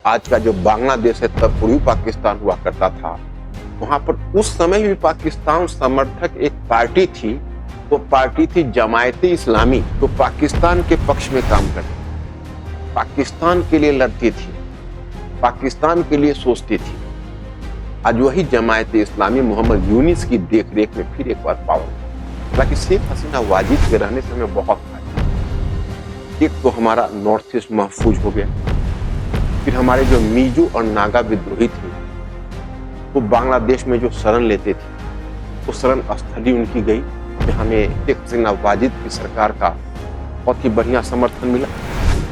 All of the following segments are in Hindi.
आज का जो बांग्लादेश है तब पूर्वी पाकिस्तान हुआ करता था। वहां पर उस समय भी पाकिस्तान समर्थक एक पार्टी थी। वो पार्टी थी जमायते इस्लामी, जो पाकिस्तान के पक्ष में काम करती, पाकिस्तान के लिए लड़ती थी, पाकिस्तान के लिए सोचती थी। आज वही जमायते इस्लामी मोहम्मद यूनिस की देखरेख में फिर एक बार पावर। हालांकि शेख हसीना वाजिद के रहने से हमें बहुत फायदा। एक तो हमारा नॉर्थ ईस्ट महफूज हो गया, फिर हमारे जो मिजो और नागा विद्रोही थे वो बांग्लादेश में जो शरण लेते थे, वो शरण स्थली उनकी गई। हमें शेख हसीना वाजिद की सरकार का बहुत ही बढ़िया समर्थन मिला।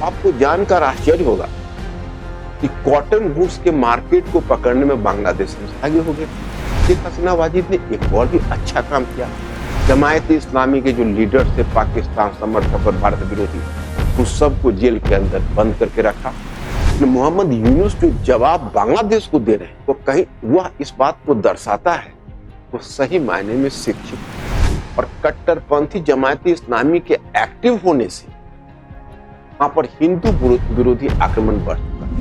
आपको जानकर आश्चर्य होगा कि कॉटन गुड्स के मार्केट को पकड़ने में बांग्लादेश आगे हो गया। शेख हसीना वाजिद ने एक और भी अच्छा काम किया। जमायत इस्लामी के जो लीडर थे, पाकिस्तान समर्थक और भारत विरोधी, उन सबको जेल के अंदर बंद करके रखा। मोहम्मद यूनुस जो जवाब बांग्लादेश को दे रहे हैं, वो कहीं वह इस बात को दर्शाता है वो सही मायने में शिक्षित और कट्टरपंथी जमायती इस्लामी के एक्टिव होने से वहां पर हिंदू विरोधी आक्रमण बढ़ चुका है।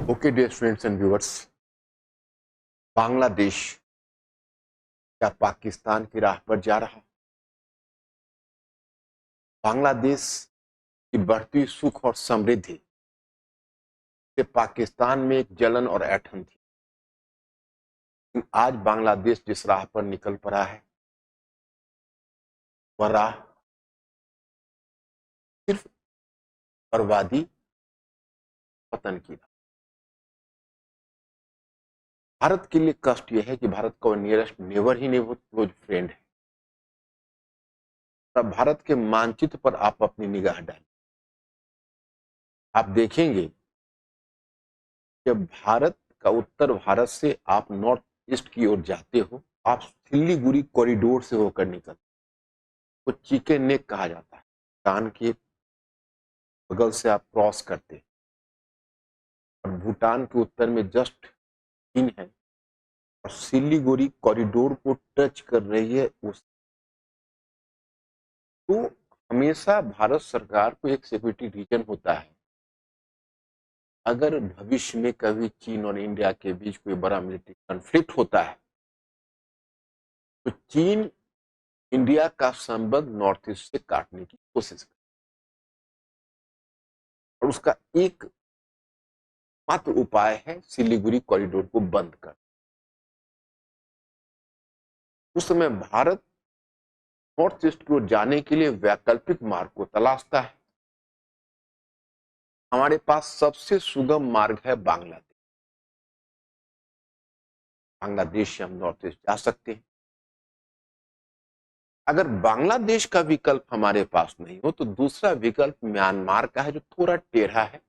Okay dear friends and viewers, Bangladesh क्या पाकिस्तान की राह पर जा रहा? बांग्लादेश की बढ़ती सुख और समृद्धि से पाकिस्तान में एक जलन और ऐंठन थी। आज बांग्लादेश जिस राह पर निकल पड़ा है, वह राह सिर्फ बर्बादी, पतन की राह। भारत के लिए कष्ट यह है कि भारत का नियरेस्ट नेबर ही नहीं, वो फ्रेंड है। तब भारत के मानचित्र पर आप अपनी निगाह डालें, आप देखेंगे जब भारत का उत्तर भारत से आप नॉर्थ ईस्ट की ओर जाते हो, आप सिल्लीगुड़ी कॉरिडोर से होकर निकलते, वो चिकन नेक कहा जाता है, कान के बगल से आप क्रॉस करते और भूटान के उत्तर में जस्ट चीन है और सिल्लीगुड़ी कॉरिडोर को टच कर रही है। उस तो हमेशा भारत सरकार को एक सिक्योरिटी रीजन होता है। अगर भविष्य में कभी चीन और इंडिया के बीच कोई बड़ा मिलिट्री कॉन्फ्लिक्ट होता है तो चीन इंडिया का संबंध नॉर्थ ईस्ट से काटने की कोशिश करे और उसका एक मात्र उपाय है सिलीगुड़ी कॉरिडोर को बंद कर। उस समय भारत नॉर्थ ईस्ट की ओर जाने के लिए वैकल्पिक मार्ग को तलाशता है। हमारे पास सबसे सुगम मार्ग है बांग्लादेश। बांग्लादेश से हम नॉर्थ ईस्ट जा सकते हैं। अगर बांग्लादेश का विकल्प हमारे पास नहीं हो तो दूसरा विकल्प म्यांमार का है, जो थोड़ा टेढ़ा है।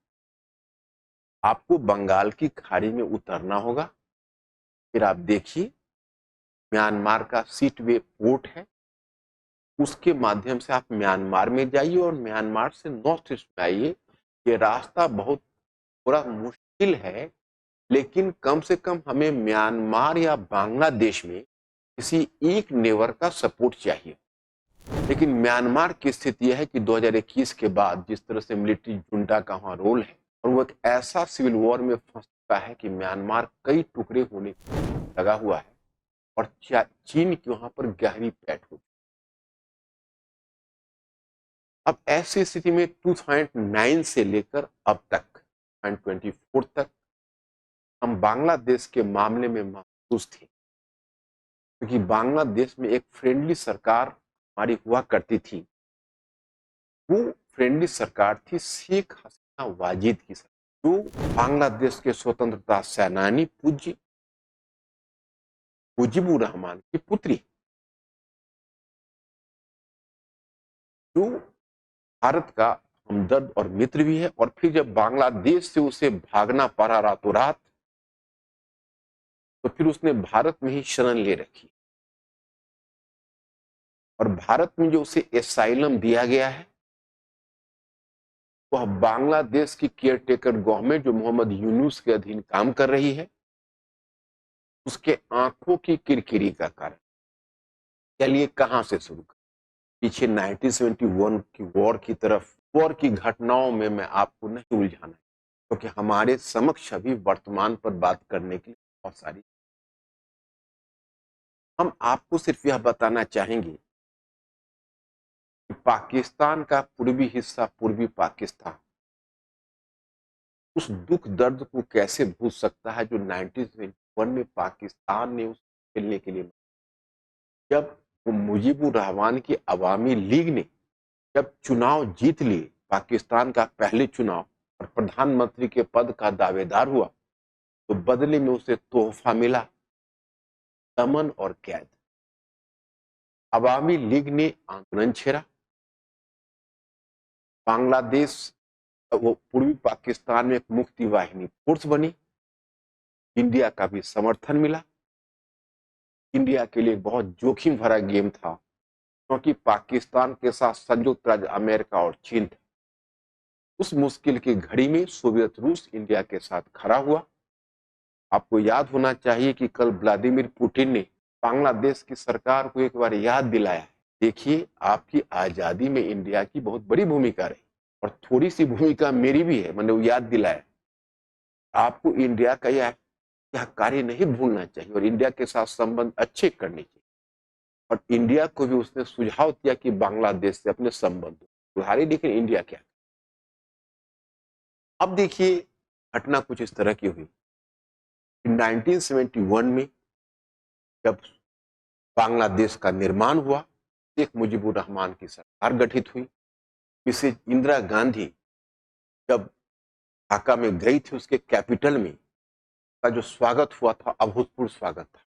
आपको बंगाल की खाड़ी में उतरना होगा, फिर आप देखिए म्यांमार का सीटवे पोर्ट है, उसके माध्यम से आप म्यांमार में जाइए और म्यांमार से नॉर्थ ईस्ट में आइए। ये रास्ता बहुत थोड़ा मुश्किल है, लेकिन कम से कम हमें म्यांमार या बांग्लादेश में किसी एक नेबर का सपोर्ट चाहिए। लेकिन म्यांमार की स्थिति यह है कि 2021 के बाद जिस तरह से मिलिट्री जुंटा का वहां रोल है और वो एक ऐसा सिविल वॉर में फंस चुका है कि म्यांमार कई टुकड़े होने लगा हुआ है और चीन की वहां पर गहरी पैठ हो। अब ऐसी स्थिति में 2009 से लेकर अब तक 2024 तक हम बांग्लादेश के मामले में महसूस थे, क्योंकि बांग्लादेश में एक फ्रेंडली सरकार हमारी हुआ करती थी। वो फ्रेंडली सरकार थी शेख हसीना वाजिद की सरकार, जो बांग्लादेश के स्वतंत्रता सेनानी पूज्य मुजीबुर रहमान की पुत्री, जो भारत का हमदर्द और मित्र भी है। और फिर जब बांग्लादेश से उसे भागना पड़ा रातों रात, तो फिर उसने भारत में ही शरण ले रखी और भारत में जो उसे एसाइलम दिया गया है वह बांग्लादेश की केयरटेकर गवर्नमेंट जो मोहम्मद यूनुस के अधीन काम कर रही है, उसके आंखों की किरकिरी का कारण। चलिए कहां से शुरू करें? पीछे 1971 की वॉर की तरफ वॉर की घटनाओं में मैं आपको नहीं उलझाना, क्योंकि हमारे समक्ष अभी वर्तमान पर बात करने के लिए बहुत सारी। हम आपको सिर्फ यह बताना चाहेंगे कि पाकिस्तान का पूर्वी हिस्सा, पूर्वी पाकिस्तान, उस दुख दर्द को कैसे भूल सकता है जो 1971 में पाकिस्तान ने उस खेलने के लिए, जब वो मुजीबुर रहमान की अवामी लीग ने जब चुनाव जीत लिए, पाकिस्तान का पहले चुनाव, और प्रधानमंत्री के पद का दावेदार हुआ, तो बदले में उसे तोहफा मिला दमन और कैद। अवामी लीग ने आंदोलन छेड़ा, बांग्लादेश वो पूर्वी पाकिस्तान में एक मुक्ति वाहिनी फोर्स बनी, इंडिया का भी समर्थन मिला। इंडिया के लिए बहुत जोखिम भरा गेम था, क्योंकि पाकिस्तान के साथ संयुक्त राज्य अमेरिका और चीन था। उस मुश्किल की घड़ी में सोवियत रूस इंडिया के साथ खड़ा हुआ। आपको याद होना चाहिए कि कल व्लादिमीर पुतिन ने बांग्लादेश की सरकार को एक बार याद दिलाया, देखिए आपकी आजादी में इंडिया की बहुत बड़ी भूमिका रही और थोड़ी सी भूमिका मेरी भी है। मैंने वो याद दिलाया, आपको इंडिया का यह कार्य नहीं भूलना चाहिए और इंडिया के साथ संबंध अच्छे करने चाहिए। और इंडिया को भी उसने सुझाव दिया कि बांग्लादेश से अपने संबंध सुधारे, लेकिन इंडिया क्या। अब देखिए घटना कुछ इस तरह की हुई। 1971 में जब बांग्लादेश का निर्माण हुआ, शेख मुजीबुर रहमान की सरकार गठित हुई। मिसेज इंदिरा गांधी जब ढाका में गई थी, उसके कैपिटल में का जो स्वागत हुआ था, अभूतपूर्व स्वागत था।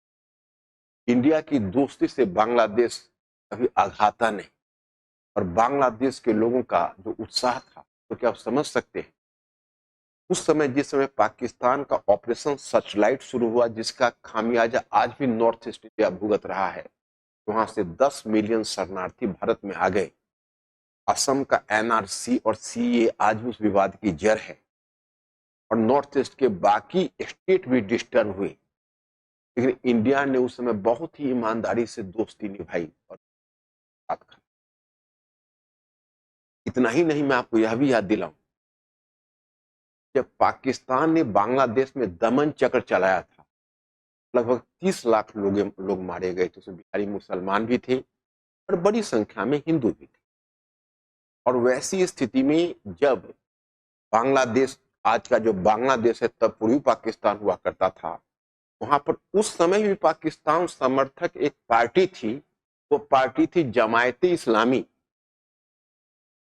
इंडिया की दोस्ती से बांग्लादेश कभी आघाता नहीं, और बांग्लादेश के लोगों का जो उत्साह था, तो क्या आप समझ सकते हैं उस समय, जिस समय पाकिस्तान का ऑपरेशन सर्चलाइट शुरू हुआ, जिसका खामियाजा आज भी नॉर्थ ईस्ट इंडिया भुगत रहा है। वहां से 10 मिलियन शरणार्थी भारत में आ गए। असम का एनआरसी और सीए आज भी उस विवाद की जड़ है, और नॉर्थ ईस्ट के बाकी स्टेट भी डिस्टर्ब हुए। लेकिन इंडिया ने उस समय बहुत ही ईमानदारी से दोस्ती निभाई और साथ खड़ा। इतना ही नहीं, मैं आपको यह भी याद दिलाऊं, जब पाकिस्तान ने बांग्लादेश में दमन चक्र चलाया था, लगभग 30 लाख लोग मारे गए थे। उसमें बिहारी मुसलमान भी थे और बड़ी संख्या में हिंदू भी थे। और वैसी स्थिति में जब बांग्लादेश, आज का जो बांग्लादेश है, तब पूर्वी पाकिस्तान हुआ करता था, वहां पर उस समय भी पाकिस्तान समर्थक एक पार्टी थी। वो पार्टी थी जमायते इस्लामी,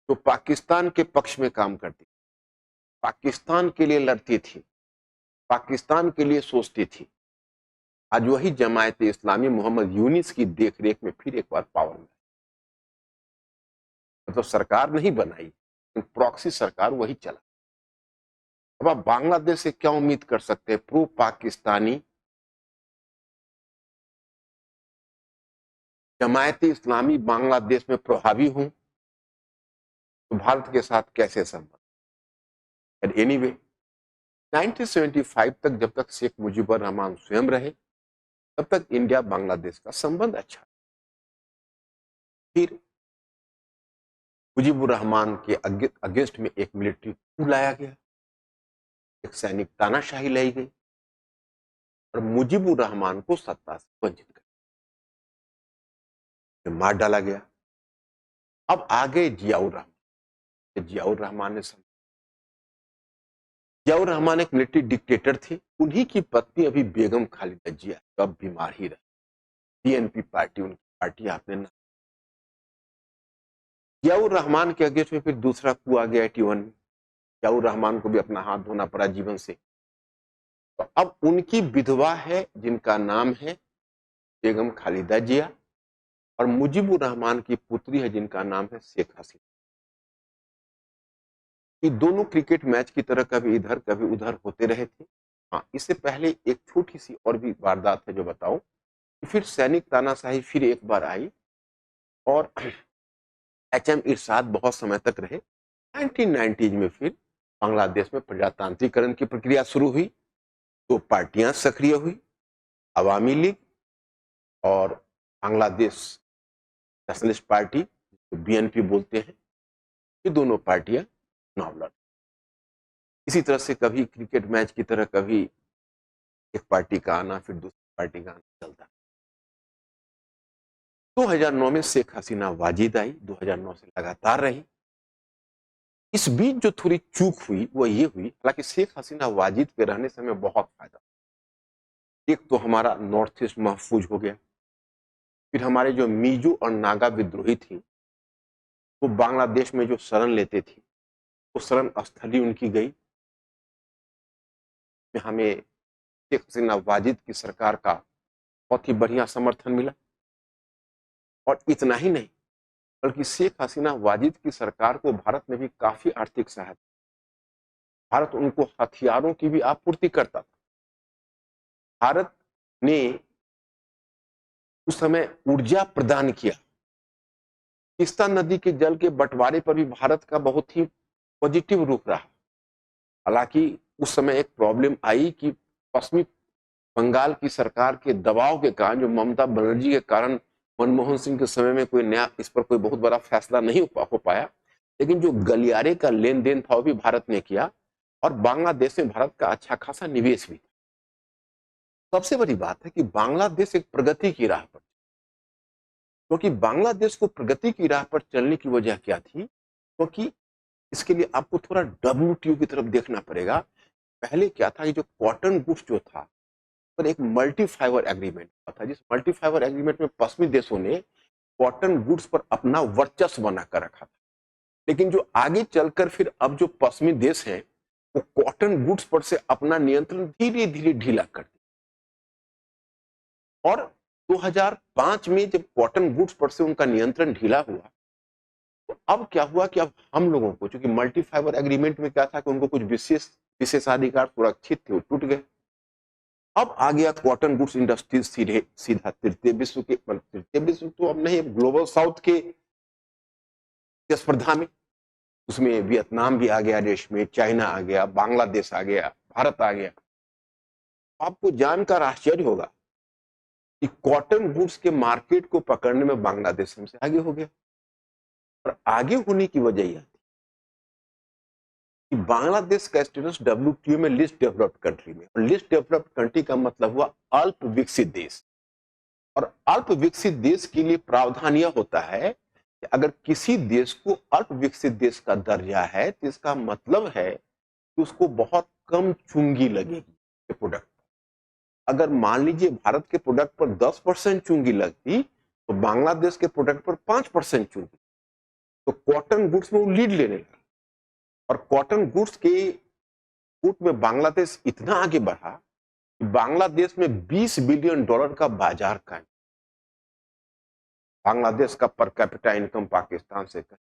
जो पाकिस्तान के पक्ष में काम करती, पाकिस्तान के लिए लड़ती थी, पाकिस्तान के लिए सोचती थी। आज वही जमायते इस्लामी मोहम्मद यूनिस की देखरेख में फिर एक बार पावर में, मतलब सरकार नहीं बनाई, प्रॉक्सी सरकार वही चला। अब आप बांग्लादेश से क्या उम्मीद कर सकते हैं? प्रो पाकिस्तानी जमायती इस्लामी बांग्लादेश में प्रभावी हूं, तो भारत के साथ कैसे संबंध। एनीवे 1975 तक, जब तक शेख मुजीबुर रहमान स्वयं रहे, तब तक इंडिया बांग्लादेश का संबंध अच्छा। फिर मुजीबुर रहमान के अगेंस्ट में एक मिलिट्री coup लाया गया, एक सैनिक तानाशाही लाई गई और मुजीबुर रहमान को सत्ता से वंचित कर मार डाला गया। अब आ गए जियाउर रहमान। जियाउर रहमान ने जियाउर रहमान एक मिलिट्री डिक्टेटर थे। उन्हीं की पत्नी अभी बेगम खालिदा जिया, जो अब बीमार ही रहे। बीएनपी पार्टी उनकी पार्टी, आपने ना। जियाउर रहमान के अगेंस्ट में फिर दूसरा coup आ गया 81 में। जियाउर रहमान को भी अपना हाथ धोना पड़ा जीवन से। तो अब उनकी विधवा है, जिनका नाम है बेगम खालिदा जिया, और मुजीबुर रहमान की पुत्री है, जिनका नाम है शेख हसीना। ये दोनों क्रिकेट मैच की तरह कभी इधर कभी उधर होते रहे थे। हाँ, इससे पहले एक छोटी सी और भी वारदात है जो बताऊं। फिर सैनिक तानाशाही फिर एक बार आई, और एचएम इरशाद बहुत समय तक रहे। 1990 में फिर बांग्लादेश में प्रजातांत्रिकरण की प्रक्रिया शुरू हुई। तो पार्टियां सक्रिय हुई, अवामी लीग और बांग्लादेश नेशनलिस्ट पार्टी, बीएनपी बोलते हैं, ये दोनों पार्टियां चुनाव लड़। इसी तरह से कभी क्रिकेट मैच की तरह कभी एक पार्टी का आना फिर दूसरी पार्टी का आना चलता। 2009 में शेख हसीना वाजिद आई, 2009 से लगातार रही। इस बीच जो थोड़ी चूक हुई वो ये हुई, हालांकि शेख हसीना वाजिद के रहने से हमें बहुत फायदा। एक तो हमारा नॉर्थ ईस्ट महफूज हो गया, फिर हमारे जो मीजो और नागा विद्रोही थी वो बांग्लादेश में जो शरण लेते थे वो शरण स्थली उनकी गई। हमें शेख हसीना वाजिद की सरकार का बहुत ही बढ़िया समर्थन मिला। और इतना ही नहीं, बल्कि शेख हसीना वाजिद की सरकार को भारत ने भी काफी आर्थिक सहायता, भारत उनको हथियारों की भी आपूर्ति करता था। भारत ने उस समय ऊर्जा प्रदान किया। तीस्ता नदी के जल के बंटवारे पर भी भारत का बहुत ही पॉजिटिव रुख रहा। हालांकि उस समय एक प्रॉब्लम आई कि पश्चिमी बंगाल की सरकार के दबाव के कारण, जो ममता बनर्जी के कारण मनमोहन सिंह के समय में कोई नया इस पर कोई बहुत बड़ा फैसला नहीं हो पाया, लेकिन जो गलियारे का लेन देन था वो भी भारत ने किया और बांग्लादेश में भारत का अच्छा खासा निवेश भी था। सबसे बड़ी बात है कि बांग्लादेश एक प्रगति की राह पर, क्योंकि बांग्लादेश को प्रगति की राह पर चलने की वजह क्या थी, क्योंकि इसके लिए आपको थोड़ा WTO की तरफ देखना पड़ेगा। पहले क्या था कि जो कॉटन गुड्स जो था पर एक मल्टी फाइबर एग्रीमेंट था, जिस मल्टी फाइबर एग्रीमेंट में पश्चिमी देशों ने कॉटन गुड्स पर अपना वर्चस्व बनाकर रखा था। लेकिन जो आगे चलकर फिर अब जो पश्चिमी देश हैं वो कॉटन गुड्स पर से अपना नियंत्रण धीरे धीरे ढीला कर दिया। और 2005 में जब कॉटन गुड्स पर से उनका नियंत्रण ढीला हुआ तो अब क्या हुआ कि अब हम लोगों को, चूंकि मल्टी फाइबर एग्रीमेंट में क्या था कि उनको कुछ विशेषाधिकार सुरक्षित थे, वो टूट गए। अब आ गया कॉटन गुड्स इंडस्ट्रीज सीधा तृतीय विश्व के, तृतीय विश्व तो अब नहीं, ग्लोबल साउथ के स्पर्धा में। उसमें वियतनाम भी आ गया रेस में, चाइना आ गया, बांग्लादेश आ गया, भारत आ गया। आपको जानकर आश्चर्य होगा कि कॉटन गुड्स के मार्केट को पकड़ने में बांग्लादेश हमसे आगे हो गया। और आगे होने की वजह यह थी कि बांग्लादेश का स्टेटस WTO में लिस्ट डेवलप्ड कंट्री में, और लिस्ट डेवलप्ड कंट्री का मतलब हुआ अल्प विकसित देश। और अल्प विकसित देश के लिए प्रावधान यह होता है कि अगर किसी देश को अल्प विकसित देश का दर्जा है तो इसका मतलब है कि उसको बहुत कम चुंगी लगेगी प्रोडक्ट। अगर मान लीजिए भारत के प्रोडक्ट पर 10% चुंगी लगती तो बांग्लादेश के प्रोडक्ट पर 5% चुंगी, तो कॉटन गुड्स में वो लीड लेने लगा। और कॉटन गुड्स के गुट में बांग्लादेश इतना आगे बढ़ा कि बांग्लादेश में $20 बिलियन का बाजार कायम। बांग्लादेश का पर कैपिटा इनकम पाकिस्तान से कहीं।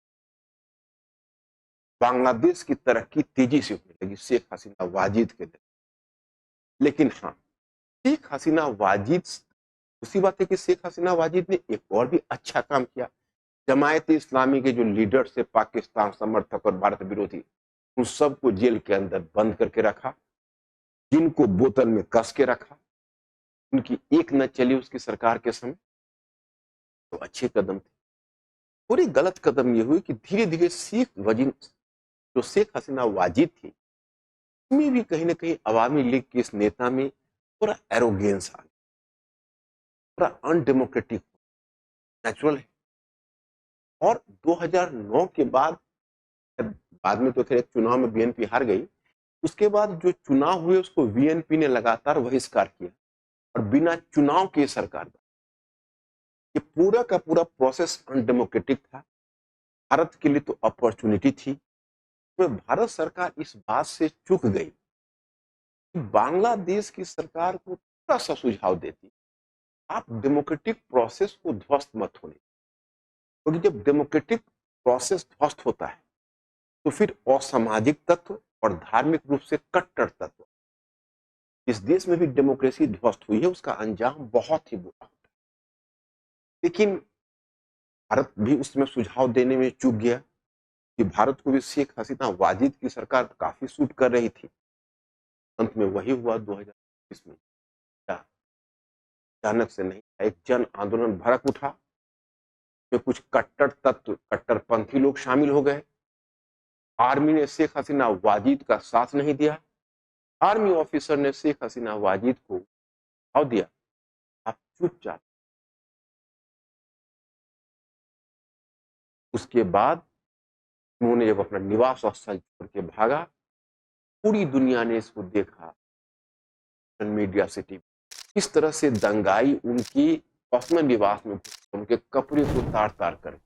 बांग्लादेश की तरक्की तेजी से होने लगी शेख हसीना वाजिद के दिन। लेकिन हाँ, शेख हसीना वाजिद, दूसरी बात है कि शेख हसीना वाजिद ने एक और भी अच्छा काम किया। जमायत इस्लामी के जो लीडर से पाकिस्तान समर्थक और भारत विरोधी, उन सबको जेल के अंदर बंद करके रखा, जिनको बोतल में कस के रखा। उनकी एक न चली उसकी सरकार के समय, तो अच्छे कदम थे। पूरी गलत कदम ये हुई कि धीरे धीरे जो शेख हसीना वाजिद थी उसमें भी कहीं ना कहीं अवामी लीग के इस नेता में थोड़ा एरोगेंस आ गया, थोड़ा अनडेमोक्रेटिक, नेचुरल है। और 2009 के बाद में तो खैर चुनाव में BNP हार गई। उसके बाद जो चुनाव हुए उसको VNP ने लगातार बहिष्कार किया और बिना चुनाव के सरकार बनी। ये पूरा का पूरा प्रोसेस अनडेमोक्रेटिक था। भारत के लिए तो अपॉर्चुनिटी थी। तो भारत सरकार इस बात से चूक गई कि बांग्लादेश की सरकार को थोड़ा सा सुझाव देती, आप डेमोक्रेटिक प्रोसेस को ध्वस्त मत होने, क्योंकि जब डेमोक्रेटिक प्रोसेस ध्वस्त होता है तो फिर असामाजिक तत्व और धार्मिक रूप से कट्टर तत्व, इस देश में भी डेमोक्रेसी ध्वस्त हुई है, उसका अंजाम बहुत ही बुरा होता है। लेकिन भारत भी उसमें सुझाव देने में चूक गया कि भारत को भी शेख हसीना वाजिद की सरकार काफी सूट कर रही थी। अंत में वही हुआ 2020 में, अचानक से नहीं, एक जन आंदोलन भड़क उठा, में कुछ कट्टर तत्व, कट्टरपंथी लोग शामिल हो गए आर्मी ने शेख हसीना वाजिद का साथ नहीं दिया। आर्मी ऑफिसर ने शेख हसीना वाजिद को भाव दिया, आप चुपचाप। उसके बाद उन्होंने जब अपना निवास स्थल छोड़ के भागा, पूरी दुनिया ने इसको देखा, मीडिया सिटी। इस तरह से दंगाई उनकी पर्सनल निवास में उनके कपड़े को तार तार कर,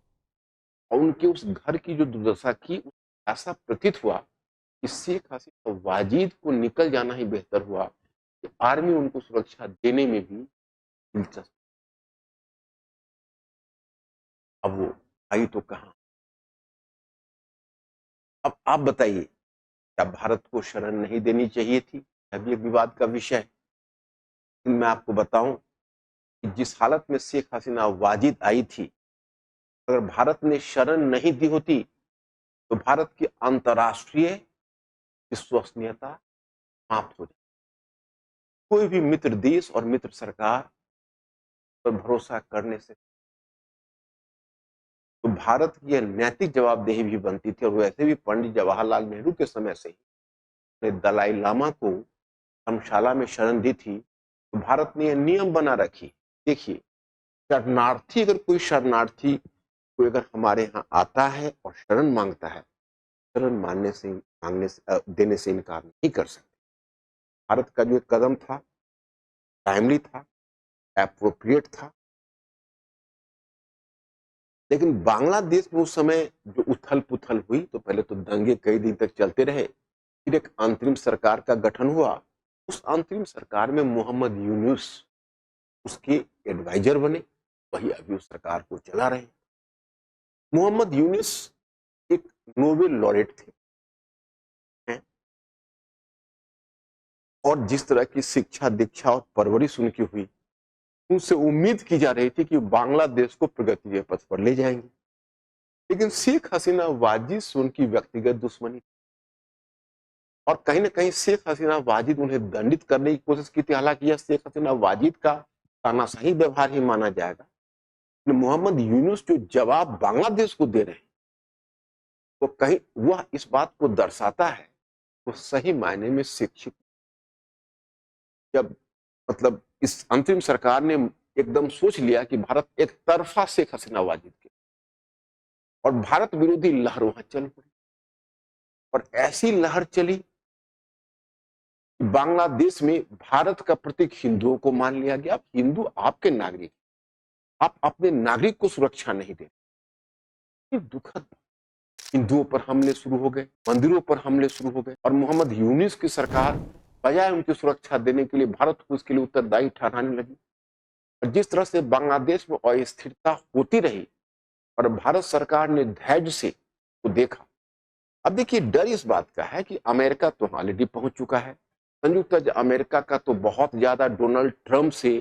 और उनके उस घर की जो दुर्दशा की, ऐसा प्रतीत हुआ कि शेख हसीना वाजिद को निकल जाना ही बेहतर हुआ कि आर्मी उनको सुरक्षा देने में भी दिलचस्प। अब वो आई तो कहां। अब आप बताइए, क्या भारत को शरण नहीं देनी चाहिए थी? अभी एक विवाद का विषय है। मैं आपको बताऊं कि जिस हालत में शेख हसीना वाजिद आई थी, अगर भारत ने शरण नहीं दी होती तो भारत की अंतर्राष्ट्रीय विश्वसनीयता समाप्त हो जाती। कोई भी मित्र देश और मित्र सरकार पर भरोसा करने से तो भारत की यह नैतिक जवाबदेही भी बनती थी। और वैसे भी पंडित जवाहरलाल नेहरू के समय से ही दलाई लामा को धर्मशाला में शरण दी थी, तो भारत ने यह नियम बना रखी। देखिए, शरणार्थी अगर कोई अगर हमारे यहाँ आता है और शरण मांगता है, शरण देने से इनकार नहीं कर सकते। भारत का जो कदम था, टाइमली था, एप्रोप्रिएट था। लेकिन बांग्लादेश में उस समय जो उथल पुथल हुई, तो पहले तो दंगे कई दिन तक चलते रहे, फिर एक अंतरिम सरकार का गठन हुआ। उस अंतरिम सरकार में मोहम्मद यूनुस उसके एडवाइजर बने, वही अभी उस सरकार को चला रहे। मोहम्मद यूनुस एक नोबेल लॉरेट थे, और जिस तरह की शिक्षा दीक्षा और परवरिश उनकी हुई, उनसे उम्मीद की जा रही थी कि बांग्लादेश को प्रगति के पथ पर ले जाएंगे। लेकिन शेख हसीना वाजिद से उनकी व्यक्तिगत दुश्मनी, और कहीं ना कहीं शेख हसीना वाजिद उन्हें दंडित करने की कोशिश की थी। हालांकि यह शेख हसीना वाजिद का तानाशाही व्यवहार ही माना जाएगा। मोहम्मद यूनुस जो जवाब बांग्लादेश को दे रहे हैं, तो कहीं वह इस बात को दर्शाता है तो सही मायने में शिक्षित, जब मतलब इस अंतरिम सरकार ने एकदम सोच लिया कि भारत एक तरफा शेख हसीना वाजिद के, और भारत विरोधी लहर वहां चल पड़ी। और ऐसी लहर चली, बांग्लादेश में भारत का प्रतीक हिंदुओं को मान लिया गया। हिंदू आपके नागरिक, आप अपने नागरिक को सुरक्षा नहीं दे। दुखद, हिंदुओं पर हमले शुरू हो गए, मंदिरों पर हमले शुरू हो गए, और मोहम्मद यूनुस की सरकार बजाय उनकी सुरक्षा देने के लिए भारत को इसके लिए उत्तरदायी ठहराने लगी। और जिस तरह से बांग्लादेश में अस्थिरता होती रही और भारत सरकार ने धैर्य से तो देखा। अब देखिए, डर इस बात का है कि अमेरिका तो ऑलरेडी पहुंच चुका है। संयुक्त राज्य अमेरिका का तो बहुत ज्यादा डोनाल्ड ट्रंप से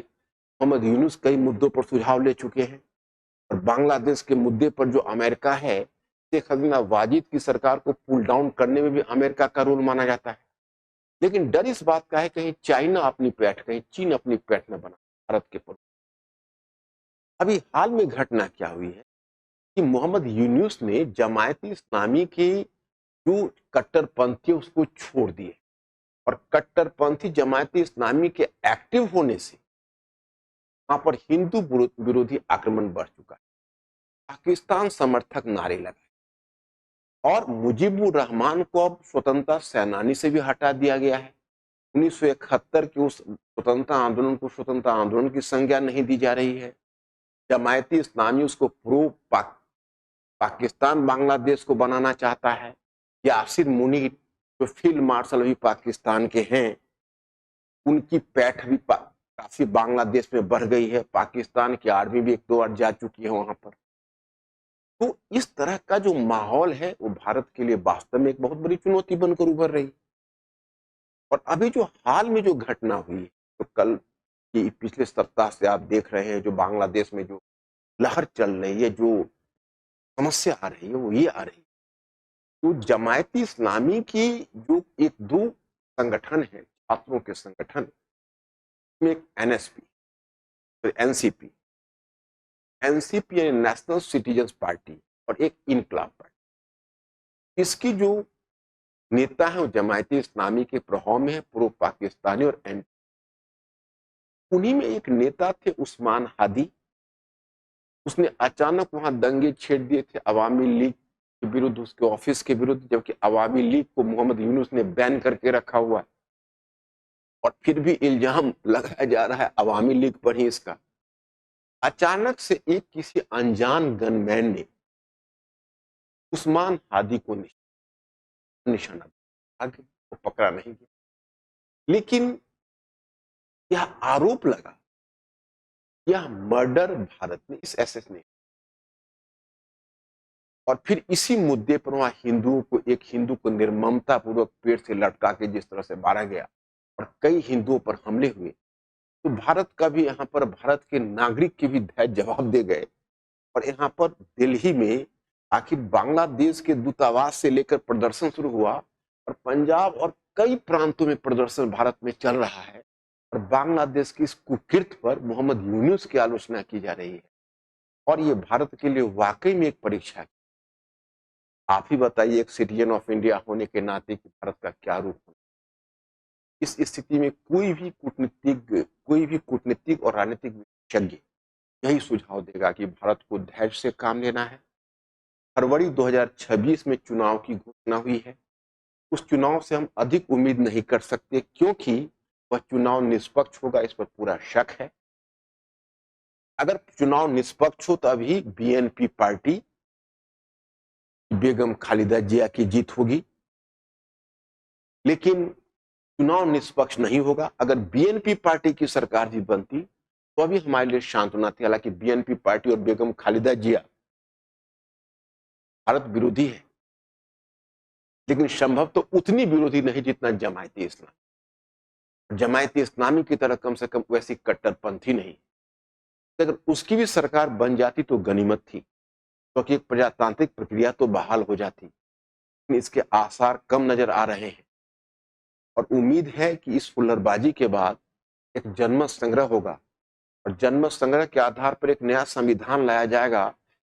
मोहम्मद यूनुस कई मुद्दों पर सुझाव ले चुके हैं, और बांग्लादेश के मुद्दे पर जो अमेरिका है, शेख हसीना वाजिद की सरकार को पुल डाउन करने में भी अमेरिका का रोल माना जाता है। लेकिन डर इस बात का है कहीं चाइना अपनी पैठ, कहीं चीन अपनी पैठ न बना भारत के पर। अभी हाल में घटना क्या हुई है कि मोहम्मद यूनुस ने जमायती इस्लामी की जो कट्टरपंथी उसको छोड़ दिए, और कट्टरपंथी जमायती इस्लामी के एक्टिव होने से वहां पर हिंदू विरोधी आक्रमण बढ़ चुका है। पाकिस्तान समर्थक नारे लगाए, और मुजीबुर रहमान को अब स्वतंत्रता सेनानी से भी हटा दिया गया है। 1971 के उस स्वतंत्रता आंदोलन को स्वतंत्रता आंदोलन की संज्ञा नहीं दी जा रही है। जमायती इस्लामी उसको पाकिस्तान बांग्लादेश को बनाना चाहता है। यासिर मुनीर जो फील्ड मार्शल अभी पाकिस्तान के हैं, उनकी पैठ भी काफी बांग्लादेश में बढ़ गई है। पाकिस्तान की आर्मी भी एक दो बार जा चुकी है वहां पर। तो इस तरह का जो माहौल है वो भारत के लिए वास्तव में एक बहुत बड़ी चुनौती बनकर उभर रही। और अभी जो हाल में जो घटना हुई, तो कल की पिछले सप्ताह से आप देख रहे हैं जो बांग्लादेश में जो लहर चल रही है, जो समस्या आ रही है, वो ये आ रही है तो जमायती इस्लामी की जो एक दो संगठन है, छात्रों के संगठन, एक एनएसपी, एनसीपी, एनसीपी यानी नेशनल सिटीजन्स पार्टी, और एक इनकलाब पार्टी, इसकी जो नेता हैं वो जमायती इस्लामी के प्रभाव में है, पूर्व पाकिस्तानी और एंटी। उन्हीं में एक नेता थे उस्मान हादी। उसने अचानक वहां दंगे छेड़ दिए थे अवामी लीग के विरुद्ध, उसके ऑफिस के विरुद्ध, जबकि अवामी लीग को मोहम्मद यूनुस ने बैन करके रखा हुआ है और फिर भी इल्जाम लगाया जा रहा है अवामी लीग पर ही इसका। अचानक से एक किसी अनजान गनमैन ने उस्मान हादी को निशाना दिया। आगे वो पकड़ा नहीं गया, लेकिन यह आरोप लगा, यह मर्डर भारत ने इस एसएस ने। और फिर इसी मुद्दे पर वहां हिंदुओं को, एक हिंदू को निर्ममता पूर्वक पेड़ से लटका के जिस तरह से मारा गया और कई हिंदुओं पर हमले हुए, तो भारत का भी यहाँ पर, भारत के नागरिक के भी धैर्य जवाब दे गए। और यहाँ पर दिल्ली में आखिर बांग्लादेश के दूतावास से लेकर प्रदर्शन शुरू हुआ और पंजाब और कई प्रांतों में प्रदर्शन भारत में चल रहा है और बांग्लादेश की इस कुकृत्य पर मोहम्मद यूनुस की आलोचना की जा रही है। और ये भारत के लिए वाकई में एक परीक्षा है। आप ही बताइए, एक सिटीजन ऑफ इंडिया होने के नाते कि भारत का क्या रूप होगा। इस स्थिति में कोई भी कूटनीतिक और राजनीतिक विशेषज्ञ यही सुझाव देगा कि भारत को धैर्य से काम लेना है। फरवरी 2026 में चुनाव की घोषणा हुई है। उस चुनाव से हम अधिक उम्मीद नहीं कर सकते, क्योंकि वह चुनाव निष्पक्ष होगा, इस पर पूरा शक है। अगर चुनाव निष्पक्ष हो तो अभी बीएनपी पार्टी, बेगम खालिदा जिया की जीत होगी। लेकिन चुनाव निष्पक्ष नहीं होगा। अगर बीएनपी पार्टी की सरकार भी बनती तो अभी हमारे लिए सांत्वना थी। हालांकि बीएनपी पार्टी और बेगम खालिदा जिया भारत विरोधी है, लेकिन संभव तो उतनी विरोधी नहीं जितना जमायती इस्लामी। जमायती इस्लामी की तरह कम से कम वैसी कट्टरपंथी नहीं। अगर उसकी भी सरकार बन जाती तो गनीमत थी, क्योंकि एक प्रजातांत्रिक प्रक्रिया तो बहाल हो जाती। लेकिन इसके आसार कम नजर आ रहे हैं और उम्मीद है कि इस हुल्लड़बाजी के बाद एक जनमत संग्रह होगा और जनमत संग्रह के आधार पर एक नया संविधान लाया जाएगा,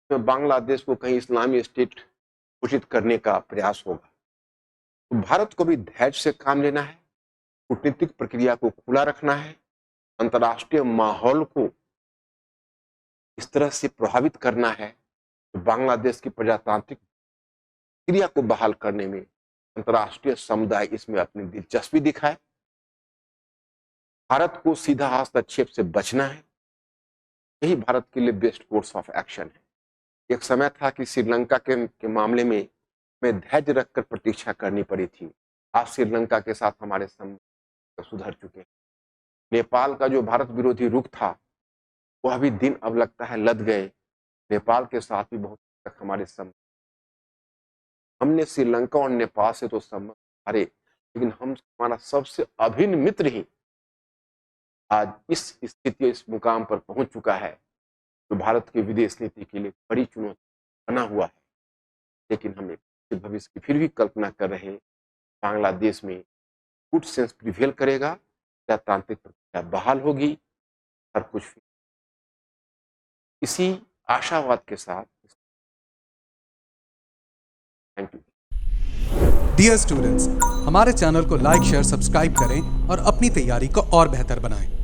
जिसमें बांग्लादेश को कहीं इस्लामी स्टेट घोषित करने का प्रयास होगा। तो भारत को भी धैर्य से काम लेना है, कूटनीतिक प्रक्रिया को खुला रखना है, अंतर्राष्ट्रीय माहौल को इस तरह से प्रभावित करना है तो बांग्लादेश की प्रजातांत्रिक प्रक्रिया को बहाल करने में अंतर्राष्ट्रीय समुदाय इसमें अपनी दिलचस्पी दिखाए। भारत को सीधा हस्तक्षेप से बचना है, यही भारत के लिए बेस्ट कोर्स ऑफ एक्शन है। एक समय था कि श्रीलंका के मामले में हमें धैर्य रखकर प्रतीक्षा करनी पड़ी थी। आज श्रीलंका के साथ हमारे संबंध सुधर चुके हैं। नेपाल का जो भारत विरोधी रुख था वह भी दिन अब लगता है लद गए। नेपाल के साथ भी बहुत तक हमारे संबंध, हमने श्रीलंका और नेपाल से तो संबंध हारे, लेकिन हमारा सबसे अभिन्न मित्र ही आज इस स्थिति, इस मुकाम पर पहुंच चुका है, जो भारत की विदेश नीति के लिए बड़ी चुनौती बना हुआ है। लेकिन हम एक भविष्य की फिर भी कल्पना कर रहे हैं। बांग्लादेश में गुड सेंस प्रिवेल करेगा, प्रजातांत्रिक प्रक्रिया बहाल होगी, हर कुछ। इसी आशावाद के साथ थैंक यू। डियर स्टूडेंट्स, हमारे चैनल को लाइक, शेयर, सब्सक्राइब करें और अपनी तैयारी को और बेहतर बनाएं।